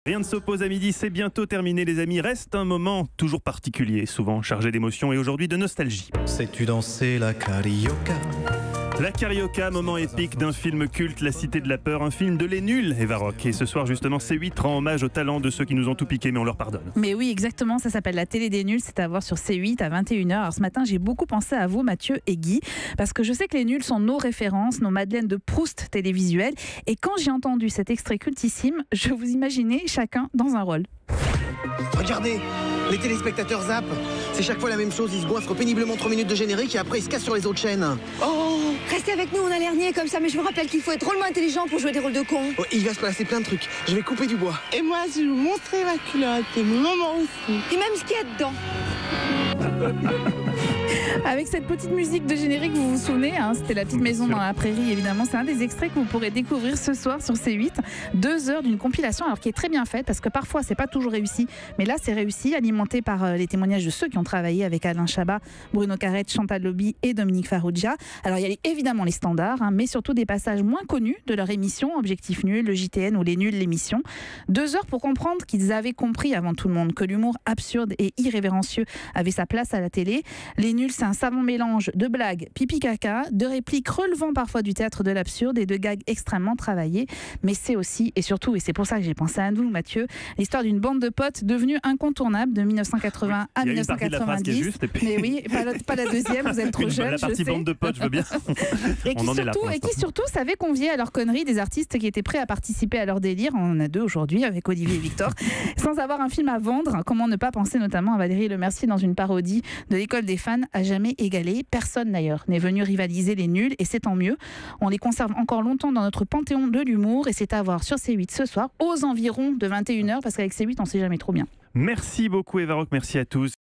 Rien ne s'oppose à midi, c'est bientôt terminé les amis. Reste un moment toujours particulier, souvent chargé d'émotions et aujourd'hui de nostalgie. Sais-tu danser la carioca? La carioca, moment épique d'un film culte, La Cité de la Peur, un film de Les Nuls, Eva Rock. Et ce soir justement, C8 rend hommage au talent de ceux qui nous ont tout piqué, mais on leur pardonne. Mais oui, exactement, ça s'appelle La Télé des Nuls, c'est à voir sur C8 à 21h. Alors ce matin, j'ai beaucoup pensé à vous, Mathieu et Guy, parce que je sais que Les Nuls sont nos références, nos Madeleines de Proust télévisuelles. Et quand j'ai entendu cet extrait cultissime, je vous imaginais chacun dans un rôle. Regardez, les téléspectateurs zappent. C'est chaque fois la même chose, ils se goinfrent péniblement 3 minutes de générique et après ils se cassent sur les autres chaînes. Oh, restez avec nous, on a l'air niais comme ça, mais je vous rappelle qu'il faut être drôlement intelligent pour jouer des rôles de cons. Oh, il va se passer plein de trucs, je vais couper du bois. Et moi, je vais vous montrer ma culotte et mon maman aussi. Et même ce qu'il y a dedans. Avec cette petite musique de générique, vous vous souvenez, hein, c'était La Petite Maison dans la Prairie, évidemment. C'est un des extraits que vous pourrez découvrir ce soir sur C8. 2 heures d'une compilation, alors qui est très bien faite, parce que parfois, c'est pas toujours réussi. Mais là, c'est réussi, alimenté par les témoignages de ceux qui ont travaillé avec Alain Chabat, Bruno Carrette, Chantal Lobby et Dominique Farrugia. Alors, il y a évidemment les standards, hein, mais surtout des passages moins connus de leur émission, Objectif Nul, le JTN ou Les Nuls, l'émission. 2 heures pour comprendre qu'ils avaient compris avant tout le monde que l'humour absurde et irrévérencieux avait sa place à la télé. Les Nuls, c'est un savant mélange de blagues pipi-caca, de répliques relevant parfois du théâtre de l'absurde et de gags extrêmement travaillés. Mais c'est aussi, et surtout, et c'est pour ça que j'ai pensé à nous, Mathieu, l'histoire d'une bande de potes devenue incontournable de 1980 à 1990. Juste, puis... Mais oui, pas la deuxième, vous êtes trop jeune. La partie bande de potes, je veux bien. Et qui surtout savaient convier à leurs conneries des artistes qui étaient prêts à participer à leur délire. On en a 2 aujourd'hui avec Olivier et Victor. Sans avoir un film à vendre, comment ne pas penser notamment à Valérie Lemercier dans une parodie de l'école des fans à jamais égalée. Personne d'ailleurs n'est venu rivaliser Les Nuls et c'est tant mieux. On les conserve encore longtemps dans notre panthéon de l'humour et c'est à voir sur C8 ce soir aux environs de 21h parce qu'avec C8 on sait jamais trop bien. Merci beaucoup Eva Rock, merci à tous.